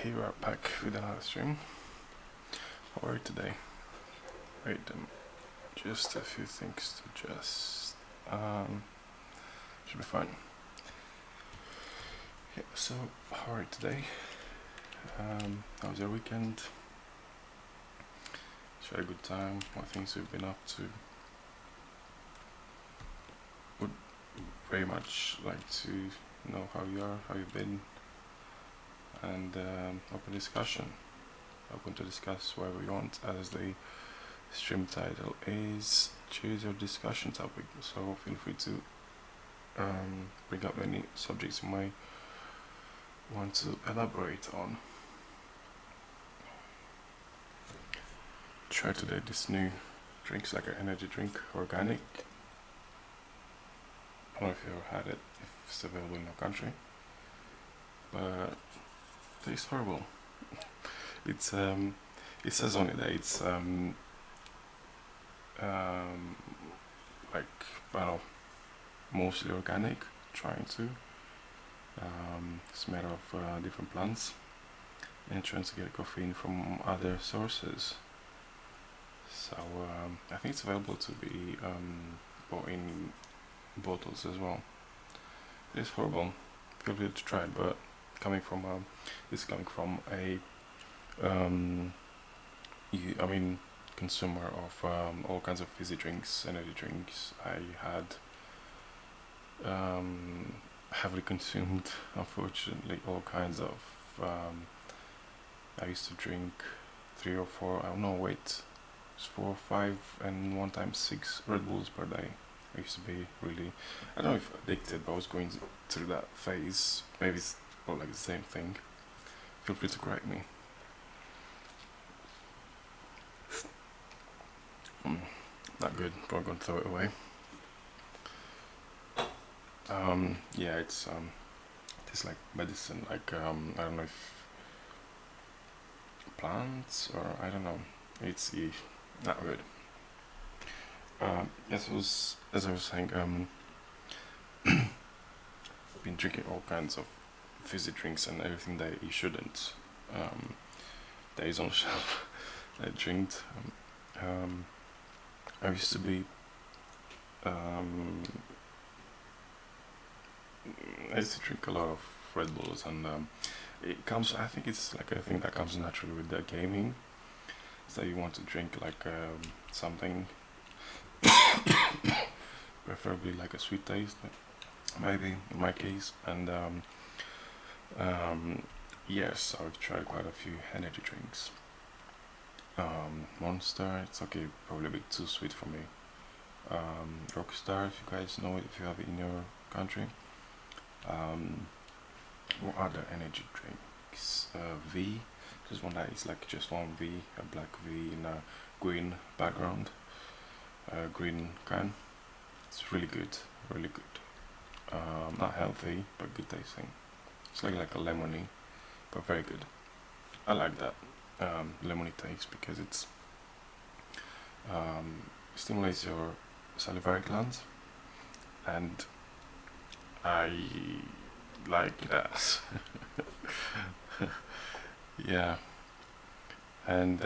Okay, we're back with another stream. How are you today? Wait, just a few things to just should be fine. Yeah, so how are you today? How was your weekend? Did you have a good time? What things you've been up to? Would very much like to know how you are, how you've been, and open discussion. Open to discuss whatever you want, as the stream title is choose your discussion topic, so feel free to bring up any subjects you might want to elaborate on. Try today this new drinks, like an energy drink, organic. I don't know if you ever had it, if it's available in your country, but it tastes horrible. It's it says on it that it's like, I don't know, mostly organic, trying to. It's made of different plants and trying to get caffeine from other sources. So I think it's available to be bought in bottles as well. It's horrible. Feel free to try it, but this is coming from a I mean, consumer of all kinds of fizzy drinks, energy drinks. I had heavily consumed, unfortunately, all kinds of. I used to drink 3 or 4. I don't know. Wait, it's 4 or 5, and one time 6 Red Bulls per day. I used to be really, I don't know if addicted, but I was going through that phase. Maybe it's all like the same thing. Feel free to correct me. Not good. Probably gonna throw it away. Yeah, it's like medicine. Like I don't know if plants or I don't know. It's not good. As I was saying, been drinking all kinds of fizzy drinks and everything that you shouldn't. That is on the shelf. I drink. I used to be. I used to drink a lot of Red Bulls, and it comes. I think it's like a thing that comes naturally with the gaming. So you want to drink like something, preferably like a sweet taste, maybe in my case. And yes, I've tried quite a few energy drinks. Monster, it's okay, probably a bit too sweet for me. Rockstar, if you guys know it, if you have it in your country. What other energy drinks? V. There's one that is like just one V, a black V in a green background, green can. It's really good, really good. Not healthy, but good tasting. It's like a lemony, but very good. I like that lemony taste because it's stimulates your salivary glands, and I like that. Yeah, and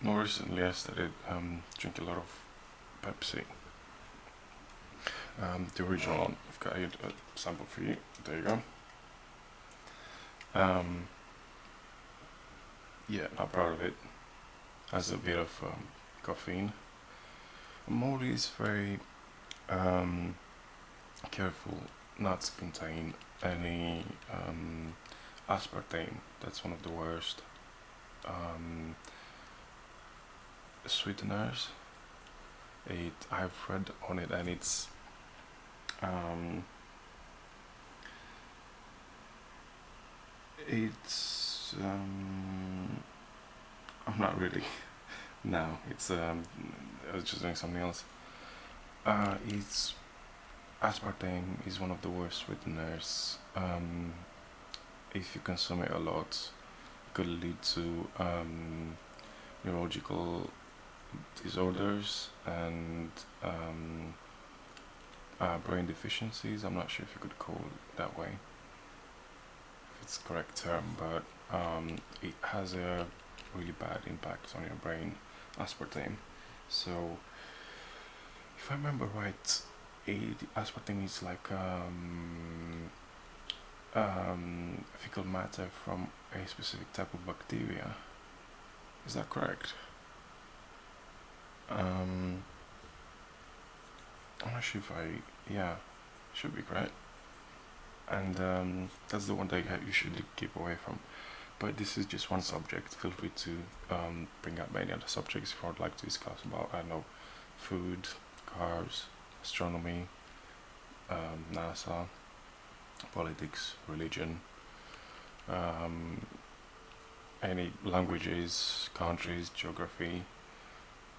more recently I started drinking a lot of Pepsi. The original one. I've got a sample for you. There you go. Yeah, not proud of it. Has a bit of caffeine. Moldy is very careful not to contain any aspartame. That's one of the worst sweeteners. I've read on it, and it's um, I'm not really. No, it's I was just doing something else. It's aspartame is one of the worst sweeteners. If you consume it a lot, it could lead to neurological disorders and brain deficiencies. I'm not sure if you could call it that way, if it's the correct term, but it has a really bad impact on your brain, aspartame. So if I remember right, aspartame is like fecal matter from a specific type of bacteria. Is that correct? I'm not sure if yeah, should be correct. And that's the one that you should keep away from. But this is just one subject. Feel free to bring up many other subjects if you would like to discuss about, I don't know, food, cars, astronomy, NASA, politics, religion, um, any languages, countries, geography,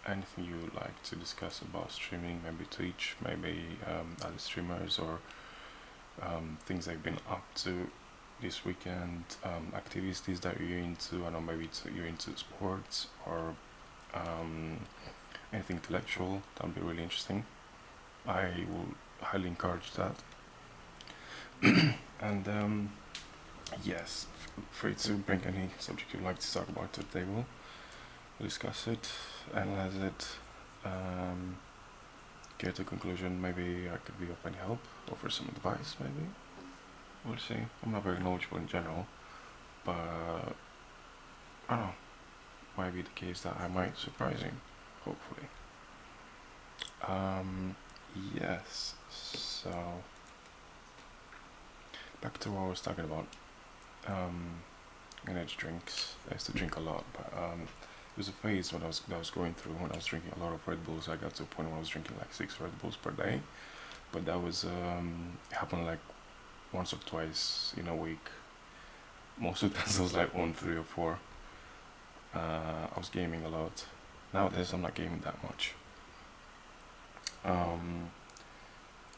anything you would like to discuss about streaming, maybe Twitch, maybe other streamers, or things I've been up to this weekend, activities that you're into. I don't know, maybe you're into sports or anything intellectual. That would be really interesting. I will highly encourage that. And yes, feel free to bring any subject you'd like to talk about to the table. We'll discuss it, analyze it, get to a conclusion. Maybe I could be of any help, offer some advice, maybe. We'll see. I'm not very knowledgeable in general, but I don't know. Might be the case that I might surprise you, hopefully. Yes, so back to what I was talking about. Energy drinks. I used to drink a lot, but there was a phase when I was going through when I was drinking a lot of Red Bulls. I got to a point where I was drinking like 6 Red Bulls per day, but that was it happened like once or twice in a week. Most of the times I was like on 3 or 4. I was gaming a lot. Nowadays I'm not gaming that much.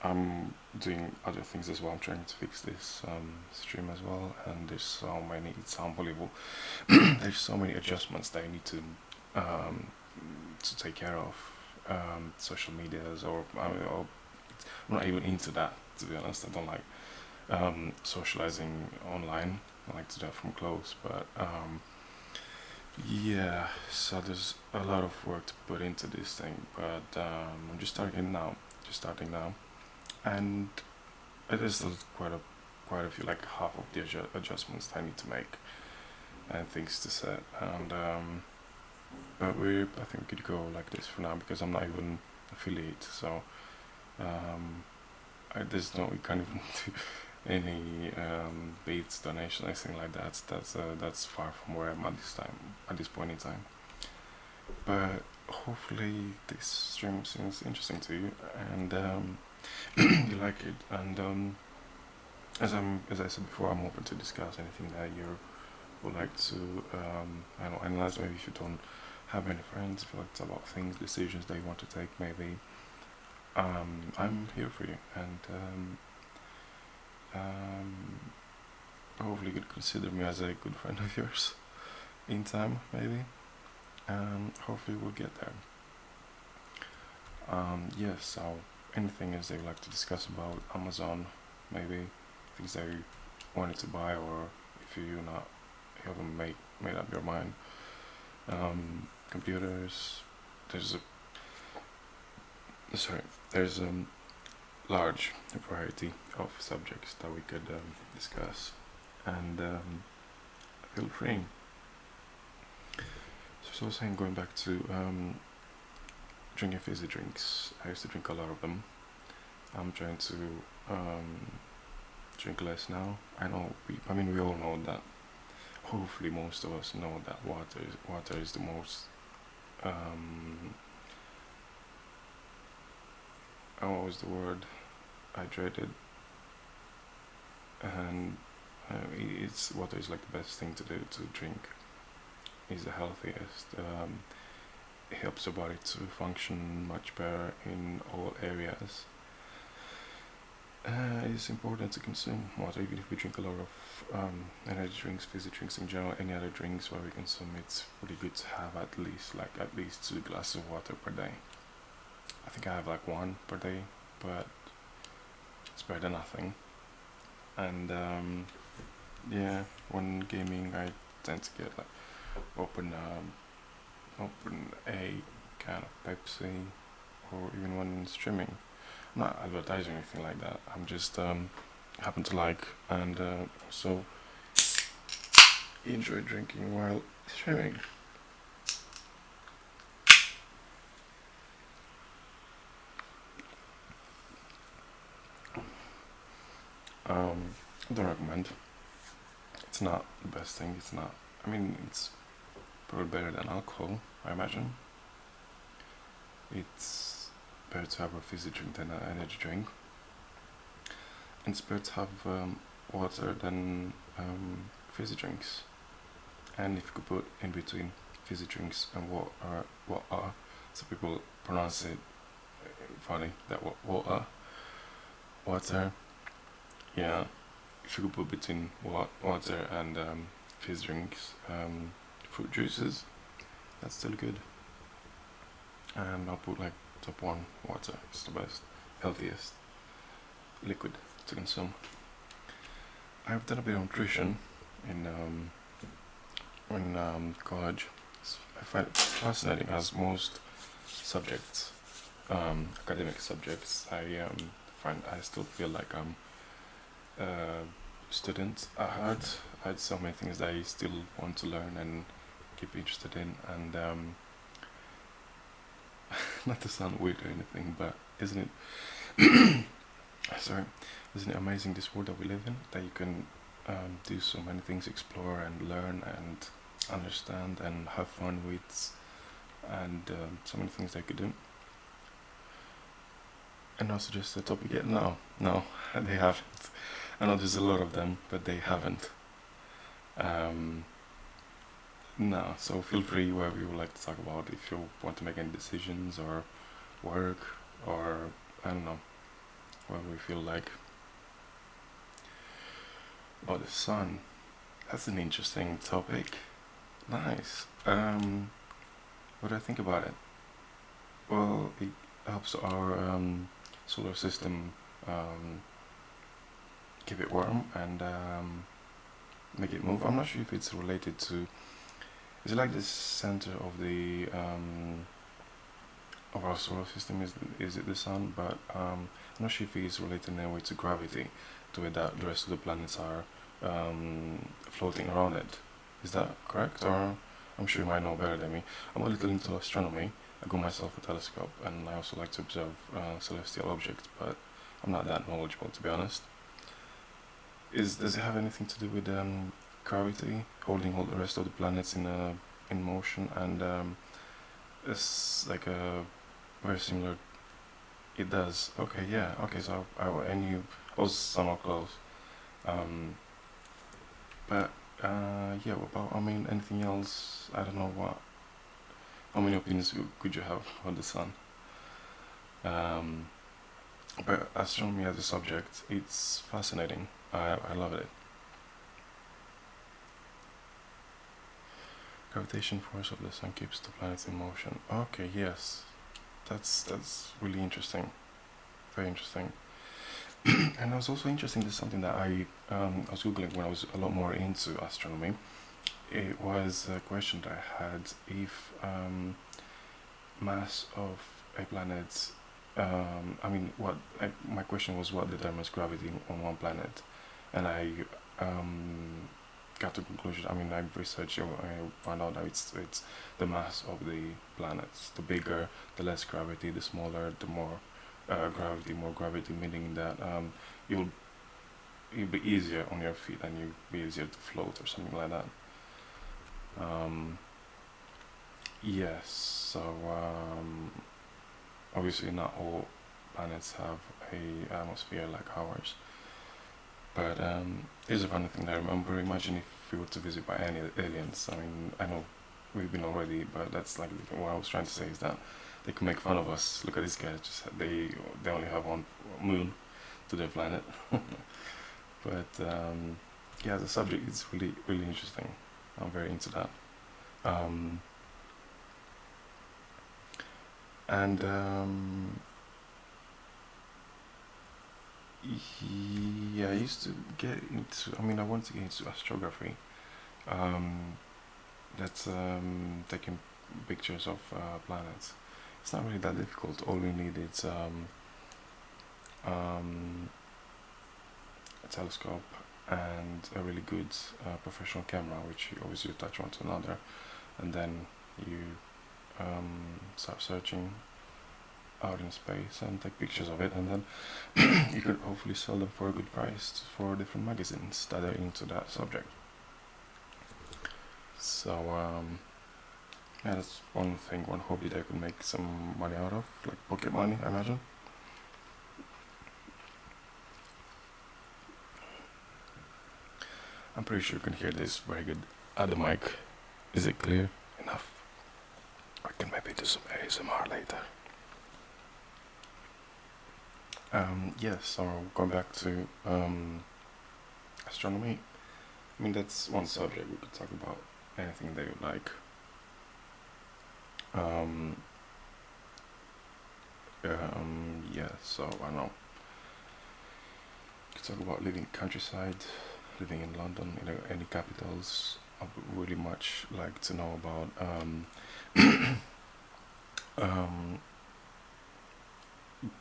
I'm doing other things as well. I'm trying to fix this stream as well, and there's so many. It's unbelievable. There's so many adjustments that I need to take care of. Social medias, or I'm not even into that, to be honest. I don't like socializing online. I like to do it from close, but yeah. So there's a lot of work to put into this thing, but I'm just starting now. And it is still quite a few, like half of the adjustments that I need to make and things to set. And but I think we could go like this for now because I'm not even affiliate, so there's no, we can't even do any beats, donation, anything like that. That's far from where I'm at this point in time. But hopefully this stream seems interesting to you, and you like it. And as I said before, I'm open to discuss anything that you would like to I don't analyze. Maybe if you don't have any friends, if you like to talk about things, decisions that you want to take, maybe I'm here for you, and hopefully you could consider me as a good friend of yours in time, maybe. Hopefully we'll get there. Yes, so anything else that you'd like to discuss about Amazon, maybe things that you wanted to buy, or if you haven't made up your mind. Computers. There's a large variety of subjects that we could discuss, and feel free. So I was saying, going back to drinking fizzy drinks, I used to drink a lot of them. I'm trying to drink less now. I mean, we all know that. Hopefully, most of us know that water is the most what was the word? Hydrated, and water is like the best thing to drink. Is the healthiest. It helps the body to function much better in all areas. It's important to consume water, even if we drink a lot of energy drinks, fizzy drinks in general, any other drinks where we consume. It's really good to have at least 2 glasses of water per day. I think I have like 1 per day, but it's better than nothing. And yeah, when gaming, I tend to get like open a kind of Pepsi, or even when streaming. I'm not advertising or anything like that. I'm just happen to like, and so enjoy drinking while streaming. I don't recommend. It's not the best thing. It's not. I mean, it's probably better than alcohol, I imagine. It's better to have a fizzy drink than an energy drink. And it's better to have water than fizzy drinks. And if you could put in between fizzy drinks and water, some people pronounce it funny, that water. Yeah, if you could put between water and fizz drinks, fruit juices, that's still good. And I'll put like top one, water. It's the best, healthiest liquid to consume. I've done a bit of nutrition in college. I find it fascinating, as most subjects, academic subjects. I still feel like I'm a student at heart. I had so many things that I still want to learn and keep interested in, and not to sound weird or anything, but isn't it? Sorry, isn't it amazing, this world that we live in? That you can do so many things, explore and learn and understand and have fun with, and so many things that you could do. And also just the topic yet? No, they haven't. I know there's a lot of them, but they haven't. Um, no, so feel free wherever you would like to talk about, if you want to make any decisions or work, or I don't know, whatever you feel like. Oh, the sun. That's an interesting topic. Nice. What do I think about it? Well, it helps our solar system keep it warm and make it move. I'm not sure if it's related to. Is it like the center of our solar system? Is it the sun? But I'm not sure if it's related in any way to gravity, to where that the rest of the planets are floating around it. Is that correct? Or I'm sure you might know better than me. I'm a little into astronomy. I got myself a telescope, and I also like to observe celestial objects, but I'm not that knowledgeable, to be honest. Does it have anything to do with gravity, holding all the rest of the planets in motion, and it's like a very similar. It does. Okay, yeah. Okay, so I knew I was somewhat close. Um, but yeah. What about? I mean, anything else? I don't know what. How many opinions could you have on the sun? Um, but astronomy as a subject, it's fascinating. I love it. Gravitation force of the sun keeps the planets in motion. Okay, yes, that's really interesting. Very interesting. And it was also interesting. This is something that I was googling when I was a lot more into astronomy. It was a question that I had: if mass of a planet. I mean, my question was what determines gravity on one planet, and I got to the conclusion. I mean, I researched. I found out that it's the mass of the planets. The bigger, the less gravity. The smaller, the more gravity. More gravity, meaning that you'll you'll be easier on your feet and you'll be easier to float or something like that. Um, yes. So obviously, not all planets have a atmosphere like ours. But here's a funny thing that I remember. Imagine if we were to visit by any aliens. I mean, I know we've been already, but that's like what I was trying to say is that they could make fun of us. Look at these guys. Just they only have one moon to their planet. But yeah, the subject is really interesting. I'm very into that. Um, and yeah, I used to get into. I mean, I wanted to get into astrography, that's taking pictures of planets. It's not really that difficult. All we need is a telescope and a really good professional camera, which you obviously attach one to another, and then you start searching out in space and take pictures of it, and then you could hopefully sell them for a good price for different magazines that are into that subject. So yeah, that's one thing, one hobby that I could make some money out of, like pocket money, I imagine. I'm pretty sure you can hear this very good at the mic. Is it clear enough? I can maybe do some ASMR later. Yes, so going back to astronomy. I mean, that's one subject. We could talk about anything that you like. Yeah, so I don't know. We could talk about living countryside, living in London, any capitals. I would really much like to know about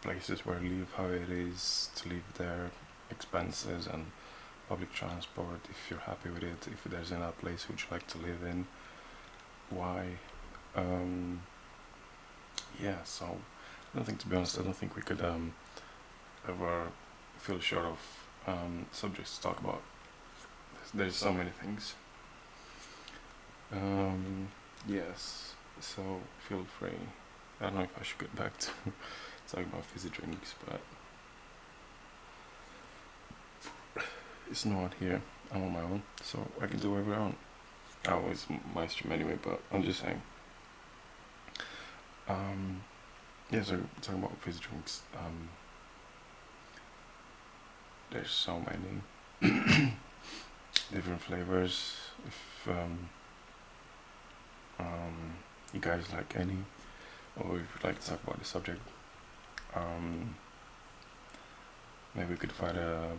places where you live, how it is to live there, expenses and public transport, if you're happy with it, if there's another place would you like to live in, why. Yeah, so I don't think, to be honest, I don't think we could ever feel short of subjects to talk about. There's so many things. Yes, so feel free. I don't know if I should get back to talking about fizzy drinks, but it's no one here. I'm on my own, so I can do whatever I want. I always my stream anyway, but I'm just saying. Yeah, so talking about fizzy drinks. There's so many different flavors. If you guys like any, or if you'd like to talk about the subject, maybe we could find a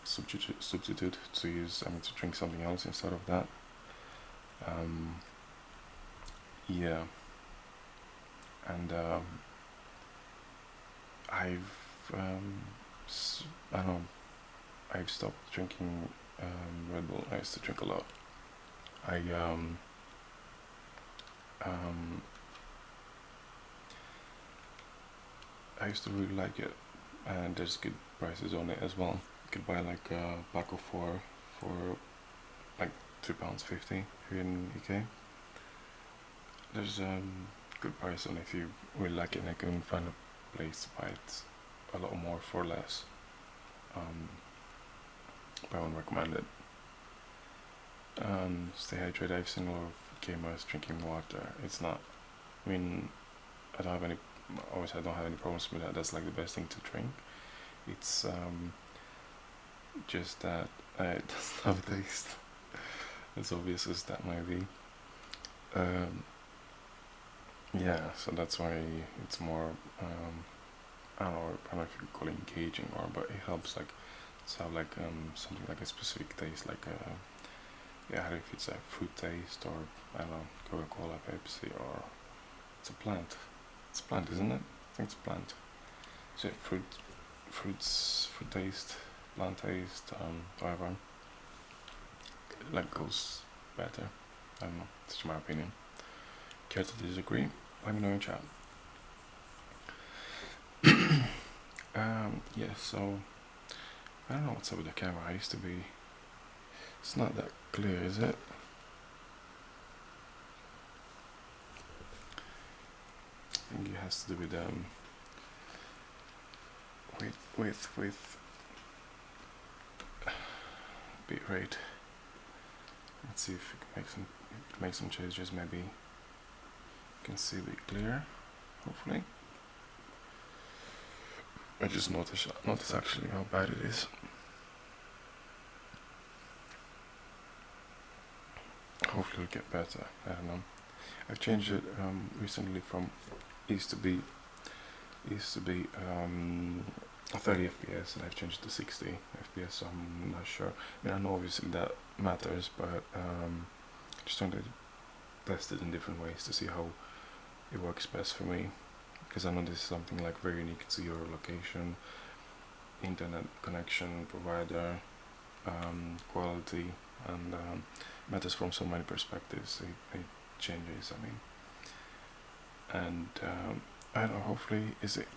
substitute to use. To drink something else instead of that. Yeah, and I don't know. I've stopped drinking Red Bull. I used to drink a lot. I I used to really like it, and there's good prices on it as well. You could buy like a pack of 4 for like £2.50 here in UK. There's good price on it if you really like it, and I can find a place to buy it a lot more for less. But I wouldn't recommend it. Stay hydrated. I've seen a lot of gamers drinking water. It's not. I mean, I don't have any. Obviously, I don't have any problems with that. That's like the best thing to drink. It's just that it doesn't have a taste. As obvious as that might be. Yeah, so that's why it's more. I don't know if you could call it engaging, or but it helps like to have like something like a specific taste, like yeah, if it's a fruit taste, or I don't know, Coca-Cola, Pepsi, or it's a plant. It's a plant, isn't it? I think it's a plant. So fruit taste, plant taste, whatever. Like goes better. I don't know. That's my opinion. Care to disagree? Let me know in chat. Yeah. So I don't know what's up with the camera. I used to be. It's not that clear, is it? I think it has to do with with bit rate. Let's see if we can make some changes. Maybe you can see a bit clearer. Hopefully. I just notice actually how bad it is. Hopefully it'll get better. I don't know. I've changed it recently from used to be 30 FPS, and I've changed to 60 FPS. So I'm not sure. I mean, I know obviously that matters, but just trying to test it in different ways to see how it works best for me, because I know this is something like very unique to your location, internet connection provider, quality, and matters from so many perspectives. It changes, I mean, and I don't know, hopefully is it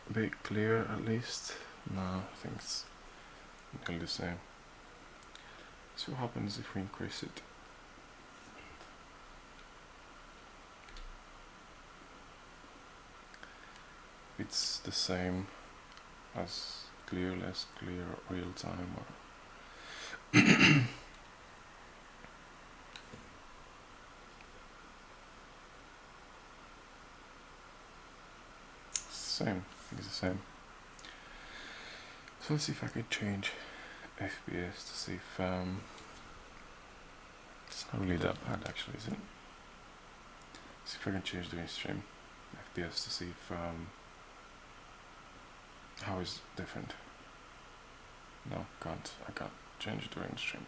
a bit clear at least. No, I think it's nearly the same. So what happens if we increase it? It's the same as clear, less clear, real time, or same. I think it's the same. So let's see if I can change FPS to see if it's not really that bad actually, is it? See if I can change the in-stream FPS to see if how is it different. No, can't. I can't change it during the stream.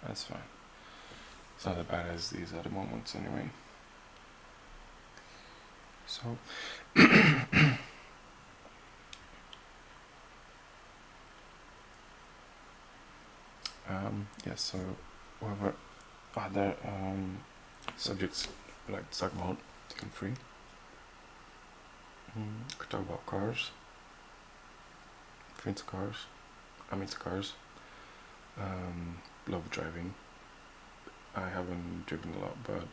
That's fine. It's not as bad as these other moments anyway. So yes, so whatever other subjects we'd like to talk about, feel free. Could talk about cars. Into cars. I'm into cars. Love driving. I haven't driven a lot, but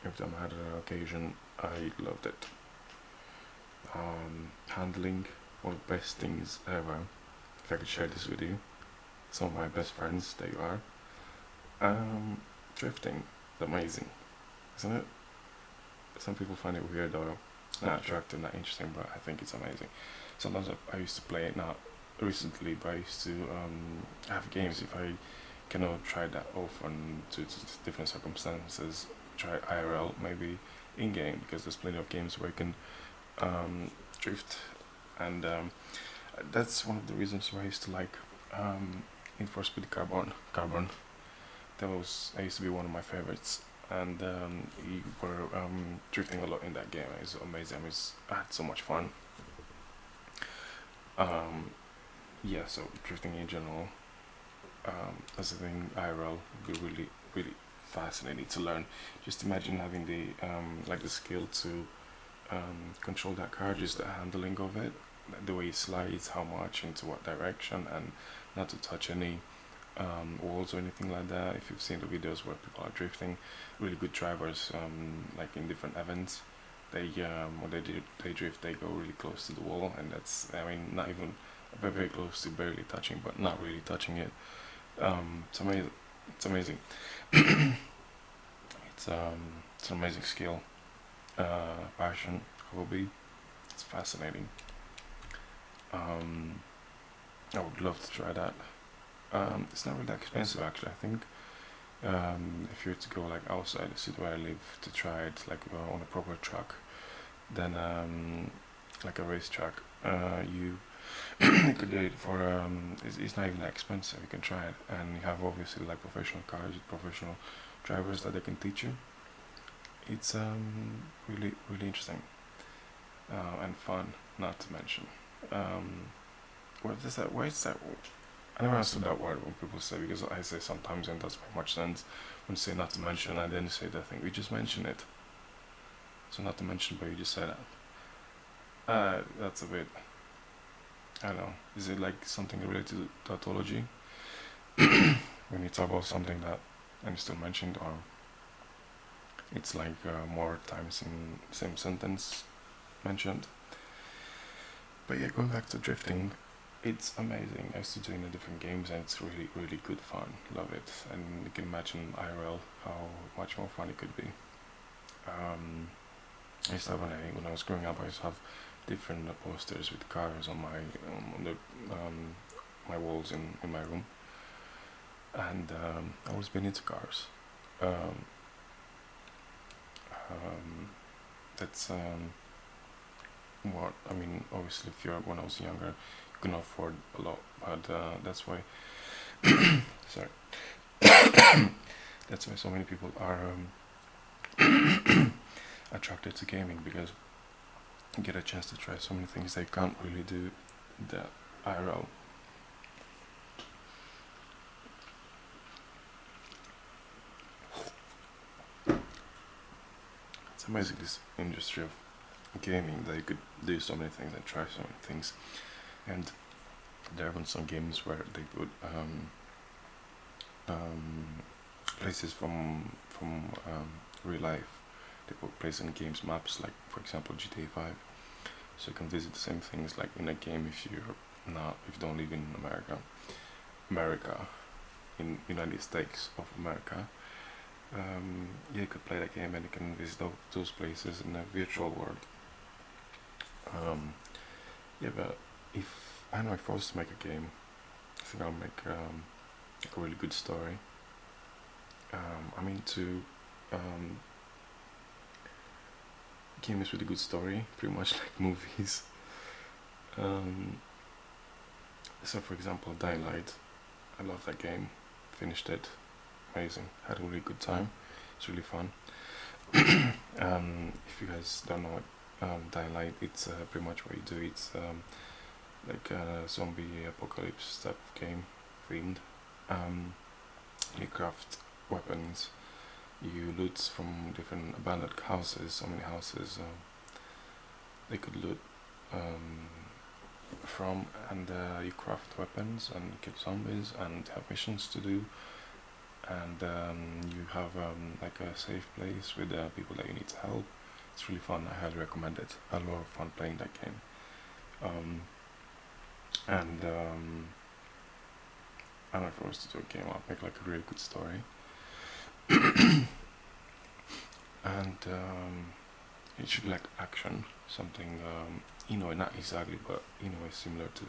every time I had an occasion, I loved it. Handling, one of the best things ever. If I could share this with you, some of my best friends, there you are. Drifting, it's amazing, isn't it? Some people find it weird or not attractive, not interesting, but I think it's amazing. Sometimes I used to play it, not recently, but I used to have games if I cannot try that often to different circumstances. Try IRL, maybe in game, because there's plenty of games where you can drift, and that's one of the reasons why I used to like Need for Speed Carbon. That I used to be one of my favorites, and you were drifting a lot in that game. It's amazing. I had so much fun. Yeah, so drifting in general, as a thing, IRL would be really, really fascinating to learn. Just imagine having the like the skill to control that car, just the handling of it, the way it slides, how much, into what direction, and not to touch any walls or anything like that. If you've seen the videos where people are drifting, really good drivers, like in different events, they when they drift, they go really close to the wall, and that's, I mean, not even very, very close to barely touching, but not really touching it. It's amazing. It's amazing. It's an amazing skill, passion, hobby. It's fascinating. I would love to try that. It's not really expensive actually. I think if you were to go like outside the city where I live to try it, like on a proper track, then like a racetrack, you you could do it for it's not even that expensive. You can try it, and you have obviously like professional cars with professional drivers that they can teach you. It's really, really interesting, and fun, not to mention. What is that? Why is that? I never understood that word when people say, because I say sometimes and it doesn't make much sense when you say not to mention, and then you say that thing. We just mention it. So not to mention, but you just say that. That's a bit, I don't know. Is it like something related to tautology? When you talk about something that and you still mentioned, or it's like more times in the same sentence mentioned. But yeah, going back to drifting, it's amazing. I used to do it in different games, and it's really, really good fun. Love it, and you can imagine IRL how much more fun it could be. I used to have when I was growing up, I used to have different posters with cars on my on the my walls in my room, and I always been into cars. That's what I mean. Obviously, if you're when I was younger, you couldn't afford a lot, but that's why. Sorry. that's why so many people are attracted to gaming, because you get a chance to try so many things they can't really do the IRL. It's amazing, this industry of gaming, that you could do so many things and try so many things. And there have been some games where they put places from real life. They put places in games maps, like for example GTA 5, so you can visit the same things like in a game if you don't live in America, in United States of America. Yeah, you could play that game and you can visit those places in a virtual world. Yeah, but if I know, if I was to make a game, I think I'll make like a really good story. I'm into games with a good story, pretty much like movies. So for example, Dying Light, I love that game, finished it, amazing, had a really good time, it's really fun. If you guys don't know what Dying Light, it's pretty much what you do, it's like a zombie apocalypse type of game, themed. You craft weapons, you loot from different abandoned houses, so many houses they could loot from, and you craft weapons and kill zombies and have missions to do, and you have like a safe place with people that you need to help. It's really fun, I highly recommend it. I had a lot of fun playing that game. And I don't know, if I was to do a game, I'll make like a really good story. And it should be like action, something not exactly, but similar to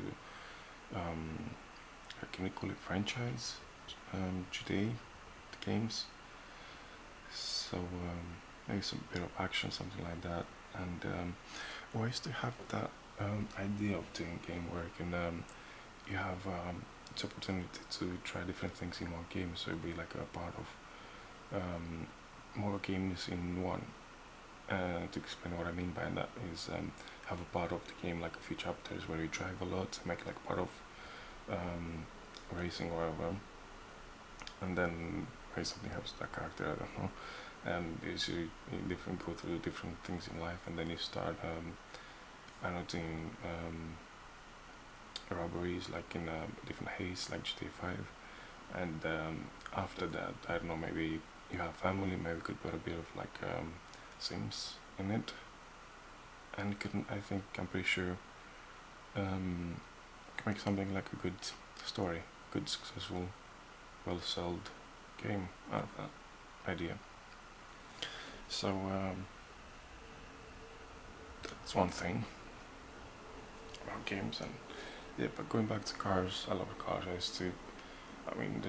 can we call it franchise, GTA games. So maybe some bit of action, something like that. And I used to have that idea of doing a game where you have this opportunity to try different things in one game, so it'd be like a part of more games in one. To explain what I mean by that is have a part of the game, like a few chapters where you drive a lot, make like part of racing or whatever, and then maybe something happens to that character, I don't know, and you go through different things in life, and then you start doing robberies like in different haste like GTA 5, and after that, I don't know, maybe you have family, maybe you could put a bit of like Sims in it, and I'm pretty sure make something like a good story, good, successful, well sold game out of that idea. So that's one thing about games. And yeah, but going back to cars, I love cars. There's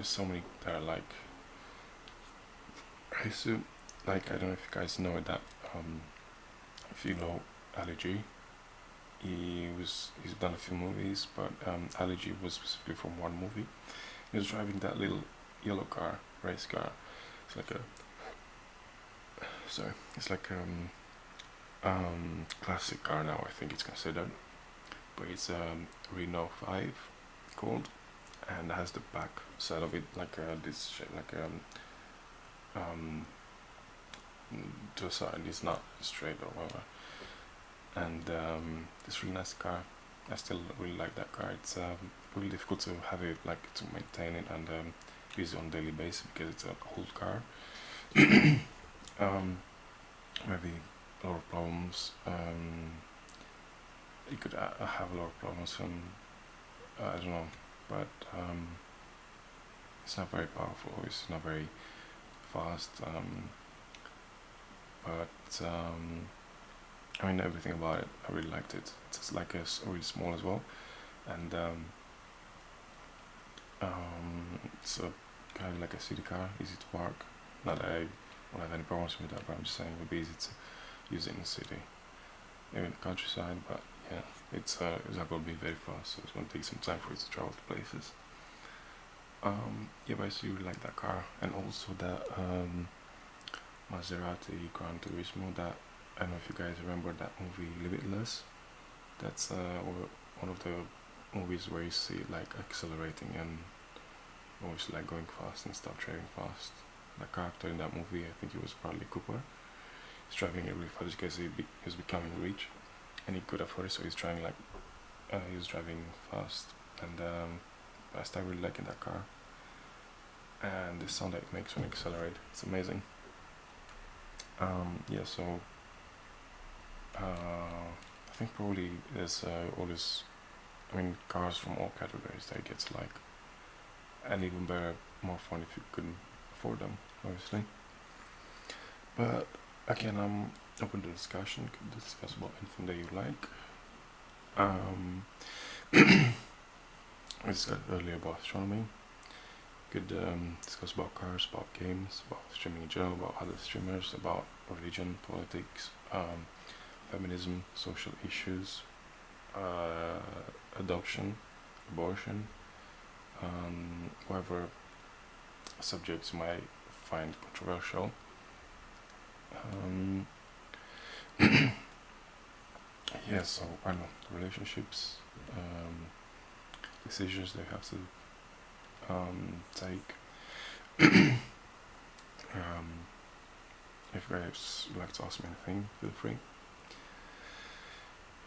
so many that I like. I used to like, I don't know if you guys know that if you know Ali G, he's done a few movies, but Ali G was specifically from one movie. He was driving that little yellow car, race car. It's like classic car now, I think it's considered, but it's Renault 5 called, and it has the back side of it like this shape, like to a side, it's not straight or whatever, and it's a really nice car. I still really like that car. It's really difficult to have it, like to maintain it and use it on a daily basis because it's an old car. Maybe a lot of problems. You could have a lot of problems from I don't know, but it's not very powerful. It's not very fast. But everything about it, I really liked it. It's like really small as well, and it's kind of like a city car, easy to park. Not that I don't have any problems with that, but I'm just saying it would be easy to use it in the city, maybe in the countryside. But yeah, it's not going to be very fast, so it's going to take some time for it to travel to places. Yeah, but I actually really like that car, and also that Maserati Gran Turismo. That I don't know if you guys remember that movie Limitless. That's one of the movies where you see like accelerating and always like going fast and stuff, driving fast. The character in that movie, I think it was probably Cooper. He's driving it really fast because he's becoming rich, and he could afford it, so he's trying like he was driving fast, and I started really liking that car, and the sound that it makes when it accelerates, it's amazing. Yeah, so I think probably there's all this. I mean, cars from all categories that gets like and even better, more fun if you couldn't afford them, obviously. But again, I'm open to discussion. Could discuss about anything that you like. Um, I discussed earlier about astronomy. Could discuss about cars, about games, about streaming in general, about other streamers, about religion, politics, feminism, social issues, uh, adoption, abortion, whatever subjects you might find controversial. Um, yeah, so I don't know, relationships, um, decisions they have to take. Um, if you guys would like to ask me anything, feel free.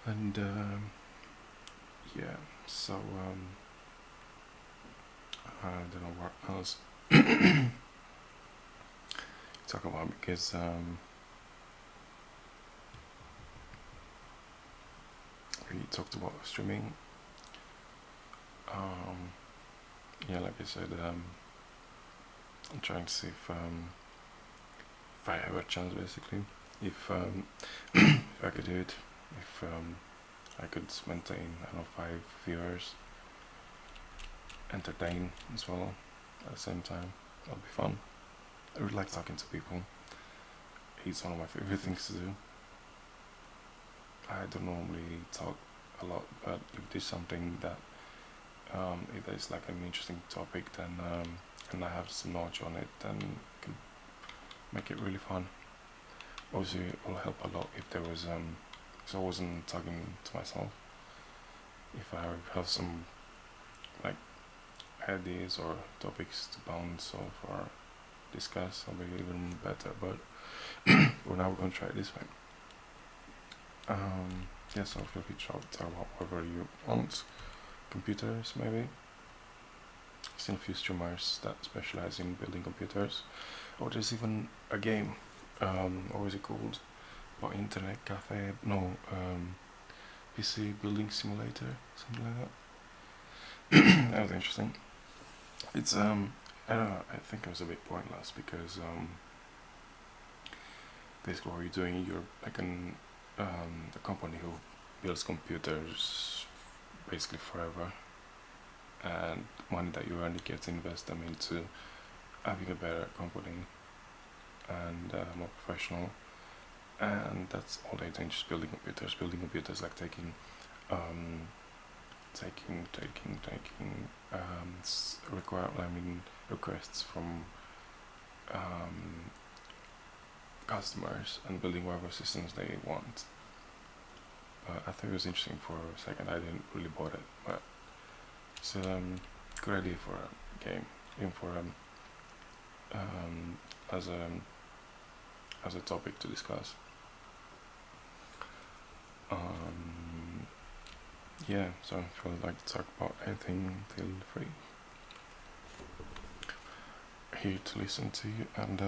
And yeah, so I don't know what else to talk about because we talked about streaming. Um, yeah, like I said, I'm trying to see if I have a chance, basically, if if I could do it, if I could maintain, I don't know, 5 viewers, entertain as well at the same time. That'll be fun. I really like talking to people. It's one of my favorite things to do. I don't normally talk a lot, but if there's something that if there's like an interesting topic, then and I have some knowledge on it, then it can make it really fun. Obviously, it will help a lot if there was so I wasn't talking to myself. If I have some like ideas or topics to bounce off or discuss, I'll be even better. But for now, we're gonna try it this way. Yeah, so feel free to talk about whatever you want. Computers, maybe. I've seen a few streamers that specialize in building computers. Or there's even a game. What was it called? About internet cafe? No, PC building simulator, something like that. That was interesting. It's I don't know. I think it was a bit pointless because basically what you're doing, you're like a company who builds computers basically forever, and money that you earn, you get to invest them into having a better company and more professional. And that's all they're doing, just building computers. Building computers like taking um, taking requests from um, customers and building whatever systems they want. I thought it was interesting for a second. I didn't really bought it, but it's a good idea for a game, even for um, as a as a topic to discuss. Um, yeah, so if you'd like to talk about anything, feel free. Here to listen to you, and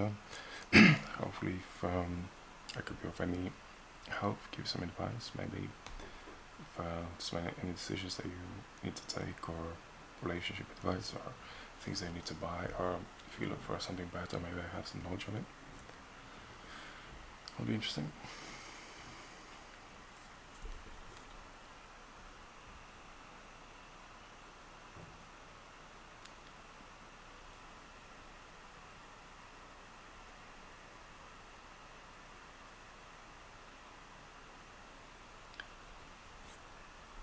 hopefully, if I could be of any help, give some advice, maybe if just any decisions that you need to take, or relationship advice, or things that you need to buy, or if you look for something better, maybe I have some knowledge on it. It'll be interesting.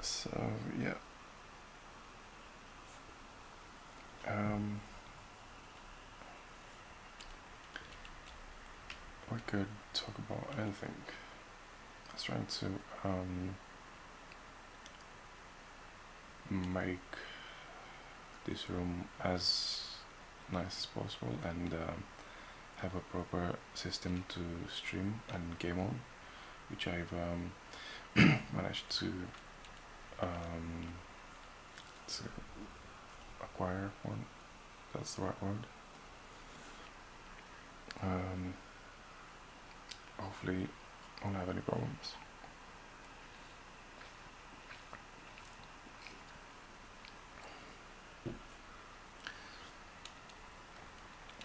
So yeah, we could talk about anything. I was trying to make this room as nice as possible and have a proper system to stream and game on, which I've managed to acquire one. That's the right word. Hopefully, I won't have any problems.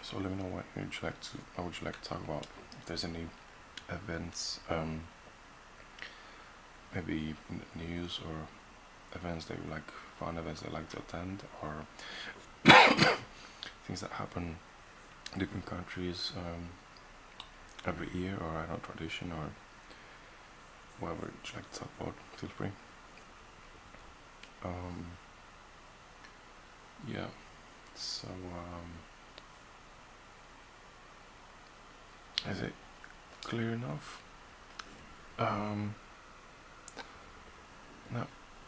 So let me know what would you like to talk about. If there's any events, maybe news or events that you like, fun events that you like to attend, or things that happen in different countries every year, or I don't know, tradition, or whatever you'd like to talk about. Feel free. Yeah. So is it clear enough? No,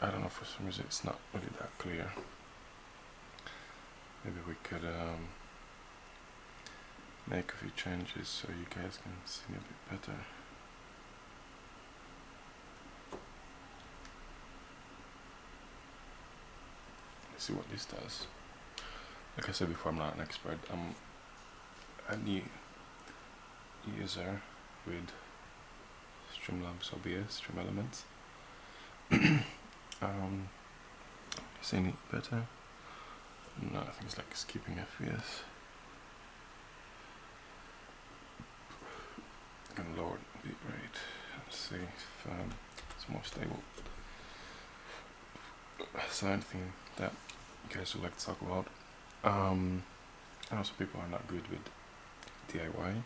I don't know, for some reason it's not really that clear. Maybe we could make a few changes so you guys can see me a bit better. Let's see what this does. Like I said before, I'm not an expert. I'm a new user with Streamlabs OBS, StreamElements. Is any better? No, I think it's like skipping FPS. I'm gonna lower the bitrate. Let's see if it's more stable. So anything that you guys would like to talk about? I know some people are not good with DIY.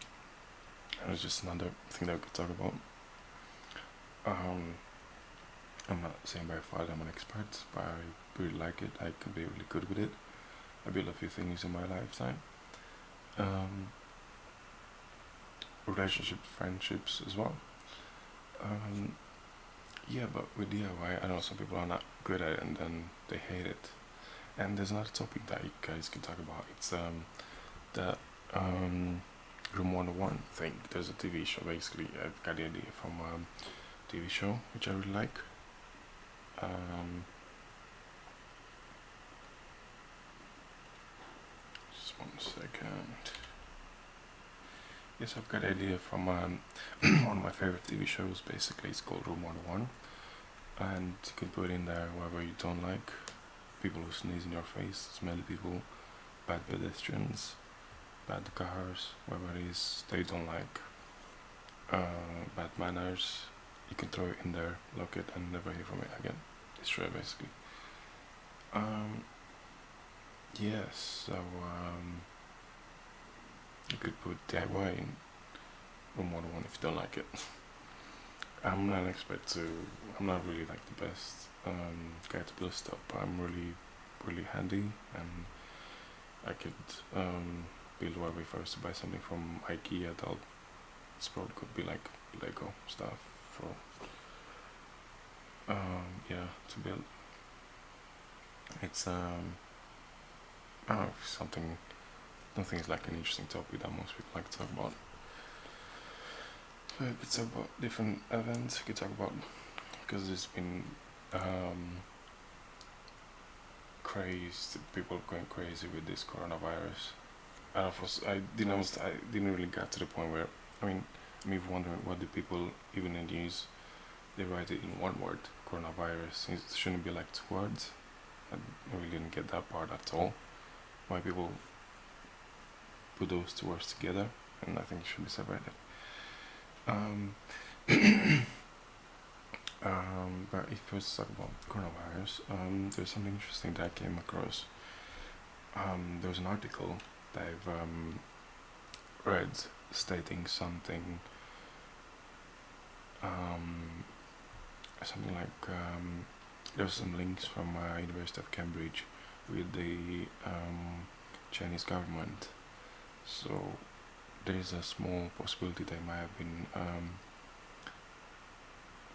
And it's just another thing that we could talk about. I'm not saying by far that I'm an expert, but I really like it. I can be really good with it. I built a few things in my lifetime. Relationships, friendships as well. Yeah, but with DIY, I know some people are not good at it and then they hate it. And there's another topic that you guys can talk about. It's the Room 101 thing. There's a TV show, basically. I've got the idea from a TV show, which I really like. Just 1 second. Yes, I've got the idea from one of my favorite TV shows. Basically, it's called Room 101, and you can put in there whatever you don't like. People who sneeze in your face, smelly people, bad pedestrians, bad cars, whatever it is they don't like, bad manners. You can throw it in there, lock it, and never hear from it again. Destroy it, basically. Yes, so you could put DIY in Room 101 if you don't like it. I'm not an expert, so I'm not really like the best guy to build stuff, but I'm really handy, and I could build whatever. If I was to buy something from IKEA, it's probably could be like Lego stuff for yeah, to build. It's I don't know, if something, I don't think it's like an interesting topic that most people like to talk about. So we could talk about different events. We could talk about, because there's been people going crazy with this coronavirus. I didn't really get to the point where, I mean, I'm even wondering, what do people, even in news, they write it in one word, coronavirus. It shouldn't be like 2 words. I really didn't get that part at all. Why people put those 2 words together, and I think it should be separated. But if we talk about coronavirus, there's something interesting that I came across. There was an article that I've read stating something like there's some links from University of Cambridge with the Chinese government. So there is a small possibility they might have been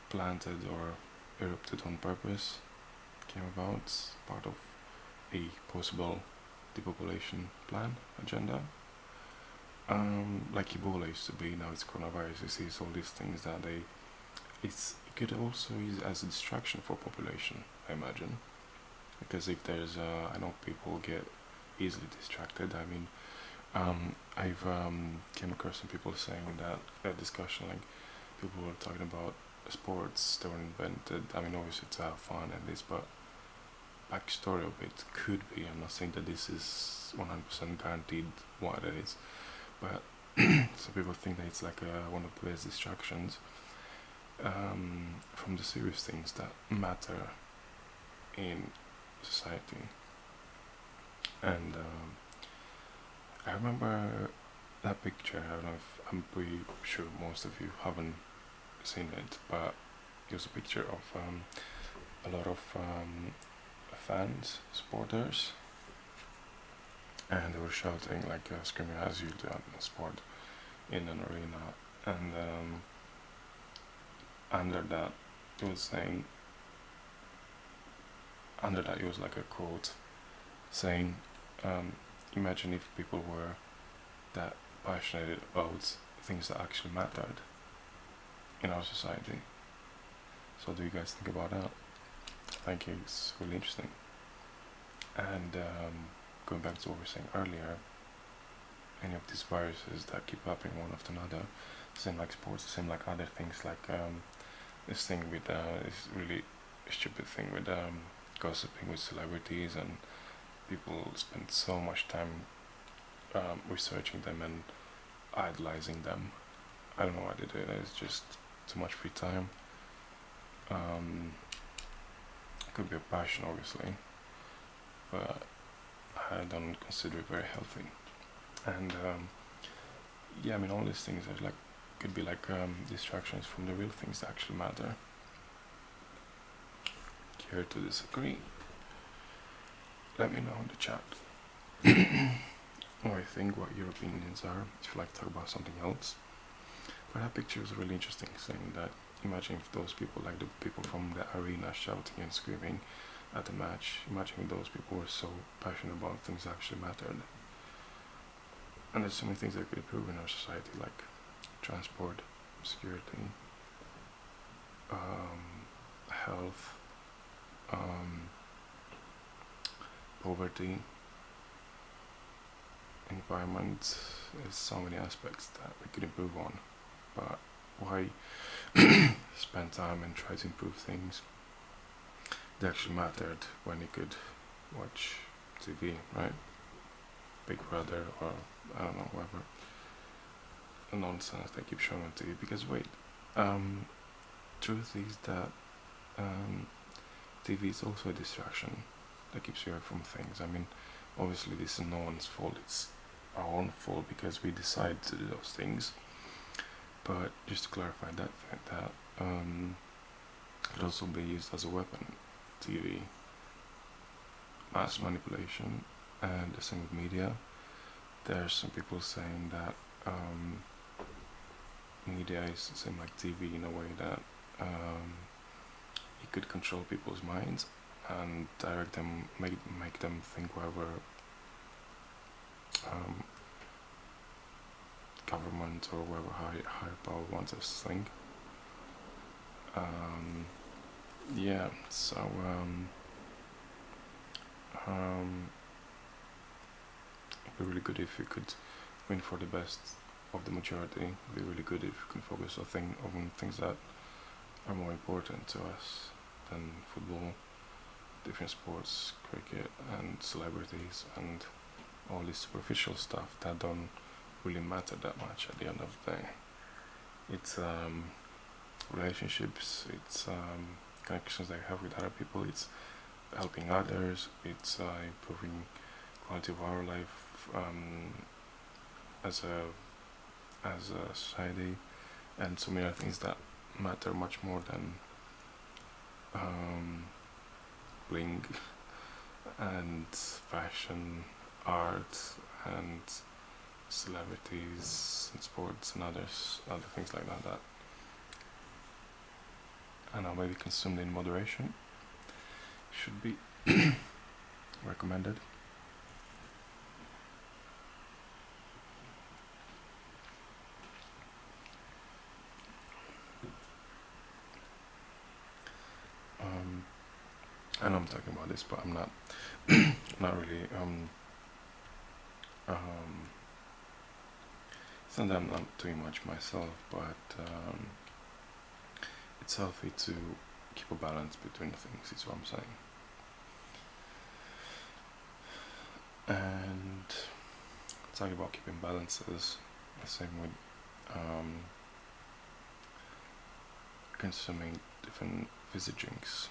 planted or erupted on purpose, came about part of a possible depopulation plan agenda. Like Ebola used to be, now it's coronavirus. You see, it's all these things that it could also use as a distraction for population, I imagine, because if there's, I know people get easily distracted. I mean, I've came across some people saying that a discussion like people were talking about sports that were invented. I mean, obviously to have fun and this, but backstory of it could be. I'm not saying that this is 100% guaranteed what it is, but some people think that it's like one of the best distractions from the serious things that matter in society. And I remember that picture. I don't know if I'm pretty sure most of you haven't seen it, but it was a picture of a lot of fans, supporters, and they were shouting, like screaming as you do in a sport in an arena. And under that, it was saying, under that, it was like a quote saying, imagine if people were that passionate about things that actually mattered in our society. So, what do you guys think about that? I think it's really interesting. And going back to what we were saying earlier, any of these viruses that keep happening one after another, same like sports, same like other things, like this thing with this really stupid thing with gossiping with celebrities, and people spend so much time researching them and idolizing them. I don't know why they do it. It's just too much free time. It could be a passion, obviously, but I don't consider it very healthy. And yeah, I mean, all these things are like could be like distractions from the real things that actually matter. Care to disagree? Let me know in the chat. What I think, what your opinions are, if you like to talk about something else. But that picture is really interesting, saying that imagine if those people, like the people from the arena shouting and screaming at the match, imagine if those people were so passionate about things that actually mattered. And there's so many things that could improve in our society, like transport, security, health, poverty, environment. There's so many aspects that we could improve on, but why spend time and try to improve things that actually mattered when you could watch TV, right? Big Brother, or I don't know, whatever the nonsense they keep showing on TV. Because wait, truth is that TV is also a distraction that keeps you away from things. I mean, obviously this is no one's fault, it's our own fault because we decide to do those things. But just to clarify that fact, that it could also be used as a weapon. TV, mass manipulation, and the same with media. There's some people saying that media is the same like TV in a way that it could control people's minds and direct them, make them think whatever government or whatever higher power wants us to think. Yeah, so it'd be really good if you could win for the best of the majority. It'd be really good if you can focus on things that are more important to us than football, different sports, cricket, and celebrities, and all this superficial stuff that don't really matter that much at the end of the day. It's relationships, it's connections that you have with other people, it's helping others, it's improving quality of our life as a society, and so many other things that matter much more than bling and fashion, art and celebrities and sports and other things like that I know maybe consumed in moderation should be recommended. I know I'm talking about this, but I'm not not really it's not that I'm not doing much myself, but it's healthy to keep a balance between things, is what I'm saying. And talking about keeping balances, the same with consuming different fizzy drinks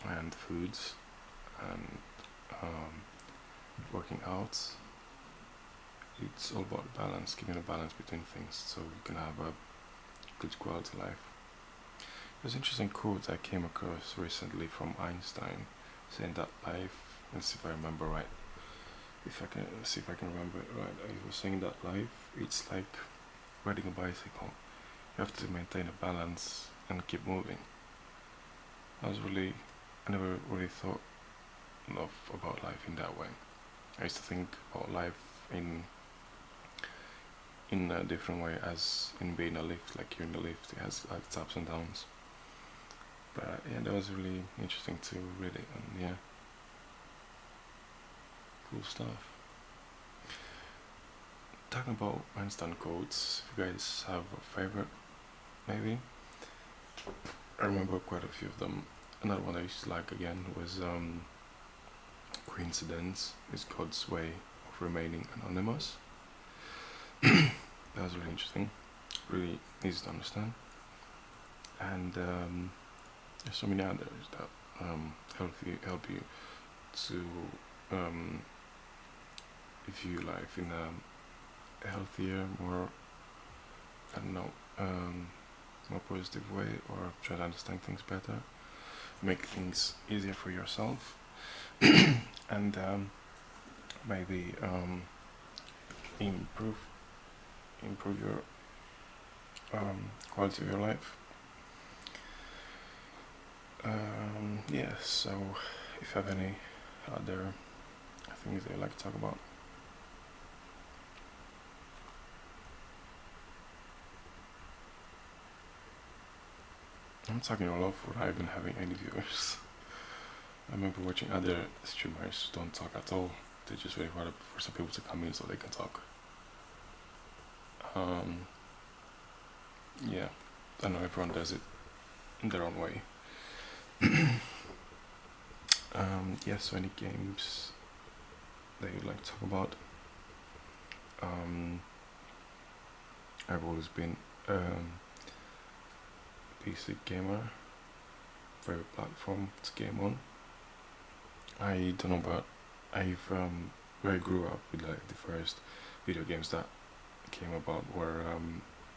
and foods and working out. It's all about balance, keeping a balance between things so you can have a good quality life. There's an interesting quote I came across recently from Einstein saying that life, let's see if I remember right, if I can see if I can remember it right, he was saying that life, it's like riding a bicycle. You have to maintain a balance and keep moving. I never really thought about life in that way. I used to think about life in a different way, as in being a lift, like you're in a lift, it has its ups and downs. But yeah, that was really interesting to read it, and yeah, cool stuff. Talking about Einstein quotes, if you guys have a favorite, maybe. I remember quite a few of them. Another one I used to like again was coincidence is God's way of remaining anonymous. That was really interesting, really easy to understand, and there's so many others that help you to view life in a healthier, more, I don't know, more positive way, or try to understand things better, make things easier for yourself, and maybe improve your quality of your life. Yeah, so if you have any other things that you'd like to talk about. I'm talking all off without even having any viewers. I remember watching other streamers who don't talk at all. They just wait for some people to come in so they can talk. Yeah, I know everyone does it in their own way. Yeah, so any games that you'd like to talk about? I've always been PC gamer, favorite platform to game on. I don't know, but where I grew up with, like, the first video games that came about were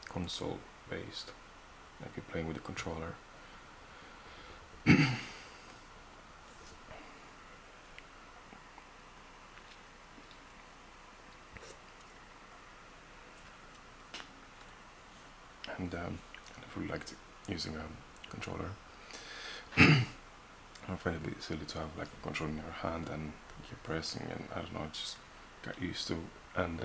console based, like you're playing with a controller. And I never liked using a controller. I find it a bit silly to have like a controller in your hand and you're pressing, and I don't know, I just got used to. And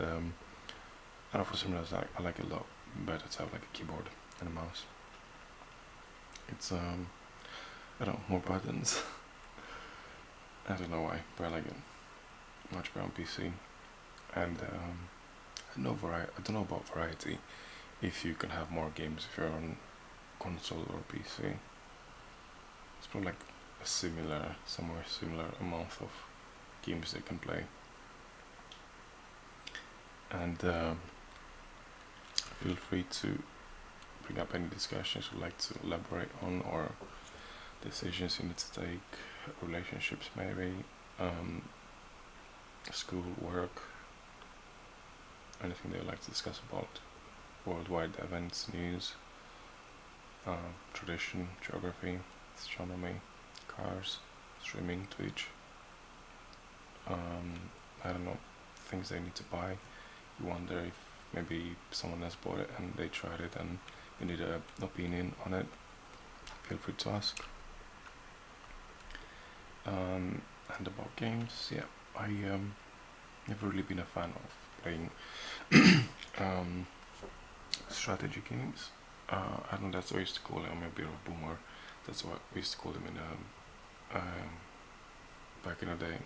I know for some reason I like it a lot better to have like a keyboard and a mouse. It's I don't know, more buttons. I don't know why, but I like it much better on PC. And I don't know about variety. If you can have more games if you're on console or PC, it's probably like a somewhere similar amount of games they can play. And feel free to bring up any discussions you'd like to elaborate on, or decisions you need to take, relationships maybe, school, work, anything that you'd like to discuss about, worldwide events, news, tradition, geography, astronomy, cars, streaming, Twitch, I don't know, things they need to buy. You wonder if maybe someone has bought it and they tried it and you need an opinion on it, feel free to ask. And about games, yeah, I never really been a fan of playing strategy games. I don't know, that's what I used to call it. I'm a bit of a boomer. That's what we used to call them in back in the day.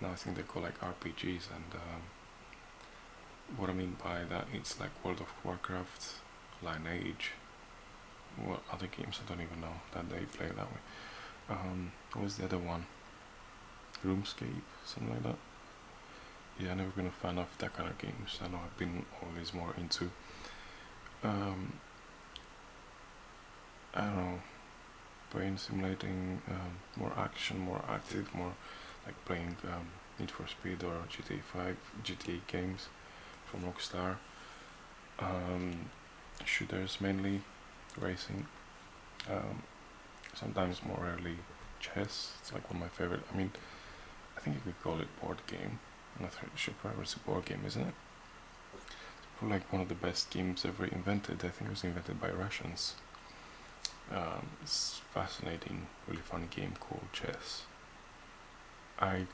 Now I think they call like RPGs, and what I mean by that, it's like World of Warcraft, Lineage, what other games I don't even know that they play that way. What was the other one? RuneScape, something like that. Yeah, I've never been a fan of that kind of games. I know I've been always more into I don't know, brain simulating, more action, more active, more like playing Need for Speed or GTA 5, GTA games from Rockstar. Shooters mainly, racing. Sometimes more rarely chess. It's like one of my favorite. I mean, I think you could call it board game. I'm not sure forever it's a board game, isn't it? It's probably like one of the best games ever invented. I think it was invented by Russians. It's fascinating, really fun game called chess. I'm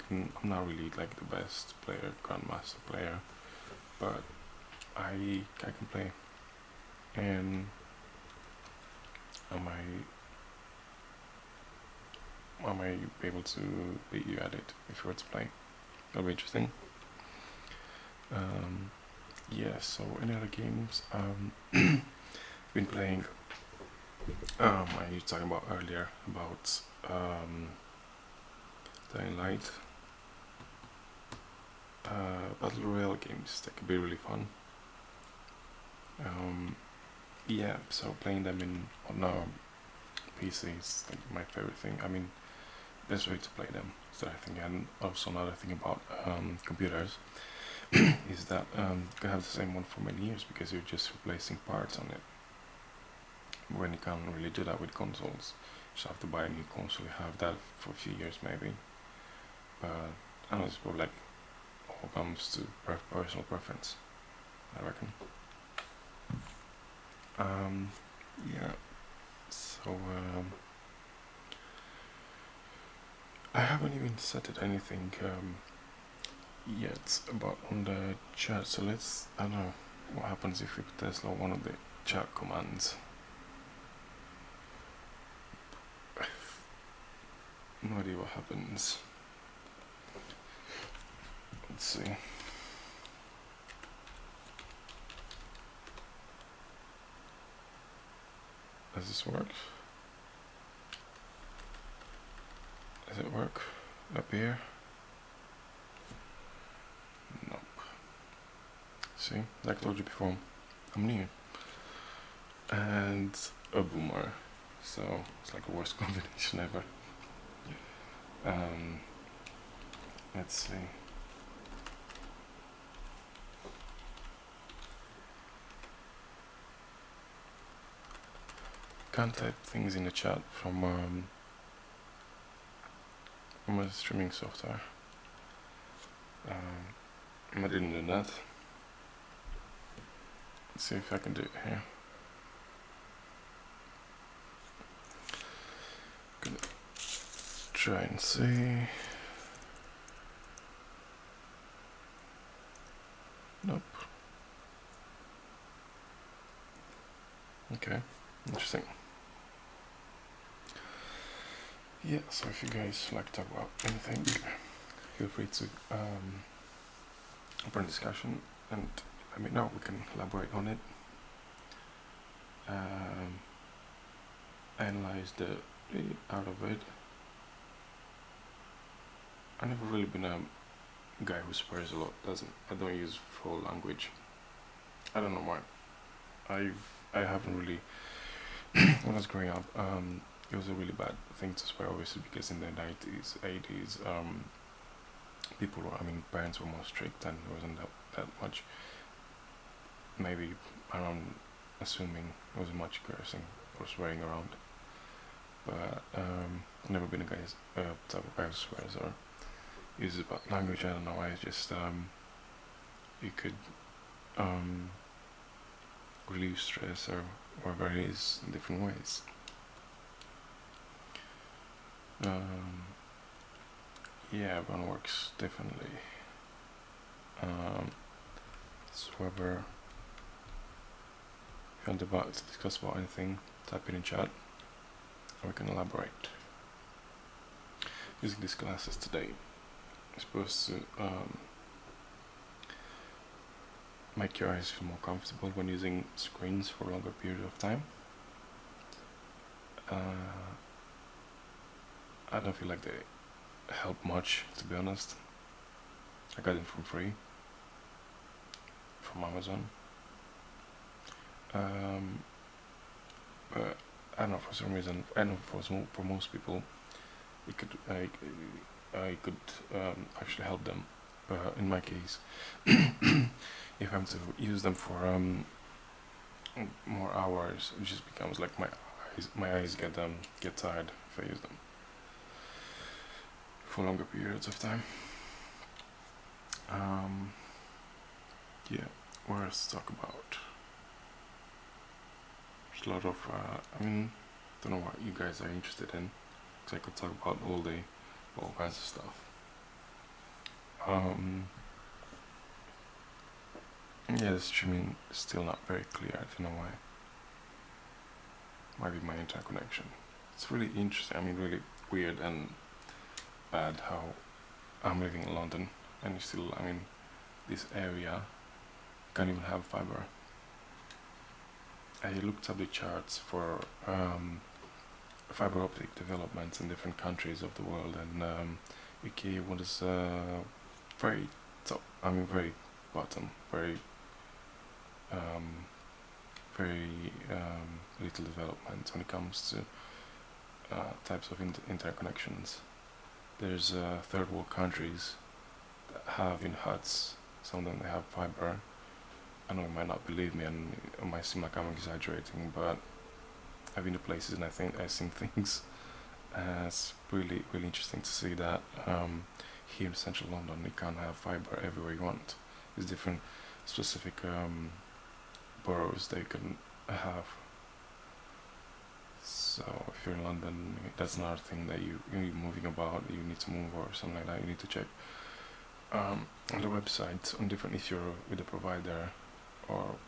not really like the best player, grandmaster player, but I can play, and I might be able to beat you at it if you were to play. That'll be interesting. Yeah. So any other games? Been playing. I was talking about earlier about Dying Light. Battle Royale games that could be really fun. Yeah, so playing them on PC is like my favorite thing. I mean, best way to play them. So I think, and also another thing about computers is that you can have the same one for many years because you're just replacing parts on it. When you can't really do that with consoles, you just have to buy a new console. You have that for a few years maybe. But I don't know, it's probably like all comes to personal preference, I reckon. Yeah. So I haven't even set anything yet about on the chat. So let's. I don't know what happens if we test one of the chat commands. No idea what happens. Let's see. Does this work? Does it work up here? Nope. See, like I told you before, I'm new and a boomer, so it's like the worst combination ever. Let's see. Can't type things in the chat from a streaming software. I didn't do that. Let's see if I can do it here. Gonna try and see. Nope. Okay, interesting. Yeah, so if you guys like to talk about anything, feel free to open a discussion and let me know. We can elaborate on it. Analyze the out of it. I've never really been a guy who swears a lot. I don't use full language. I don't know why. I haven't really. When I was growing up, it was a really bad thing to swear, obviously, because in the 90s, 80s, people were, parents were more strict and there wasn't that much, maybe around, assuming there wasn't much cursing or swearing around. But I've never been a type of guy who swears or uses about language. I don't know why. It's just you could relieve stress or whatever it is in different ways. Yeah, everyone works differently. So whoever, if you want to discuss about anything, type it in chat and we can elaborate. Using these glasses today is supposed to make your eyes feel more comfortable when using screens for a longer period of time. I don't feel like they help much, to be honest. I got them for free from Amazon. But I don't know, for some reason, I know for most people, it could I could actually help them. But in my case, if I'm to use them for more hours, it just becomes like my eyes get tired if I use them for longer periods of time. Yeah, what else to talk about? There's a lot of, don't know what you guys are interested in, because I could talk about all day, all kinds of stuff. Yeah, the streaming is still not very clear, I don't know why. Might be my interconnection. It's really interesting, really weird and bad how I'm living in London and you still, this area can't even have fiber. I looked up the charts for fiber optic developments in different countries of the world, and UK was very top, very bottom, very little development when it comes to types of interconnections. There's third world countries that have in huts, some of them they have fiber. I know you might not believe me and it might seem like I'm exaggerating, but I've been to places and I've seen things. It's really interesting to see that here in central London you can't have fiber everywhere you want. There's different specific boroughs that you can have. So if you're in London, that's another thing that you're moving about, you need to move or something like that, you need to check on the website on different, if you're with a provider or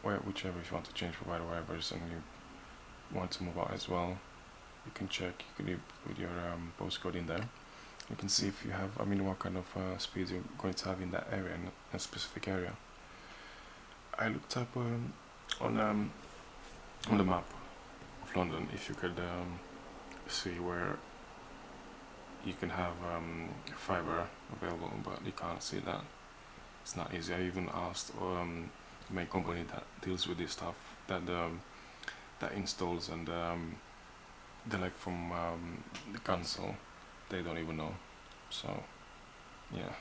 whichever, if you want to change provider, whatever, and you want to move out as well, you can check, you can put your postcode in there. You can see if you have, what kind of speeds you're going to have in that area, in a specific area. I looked up on the map of London if you could see where you can have fiber available, but you can't see that. It's not easy. I even asked the main company that deals with this stuff, that installs, and they're like from the council, they don't even know. So yeah.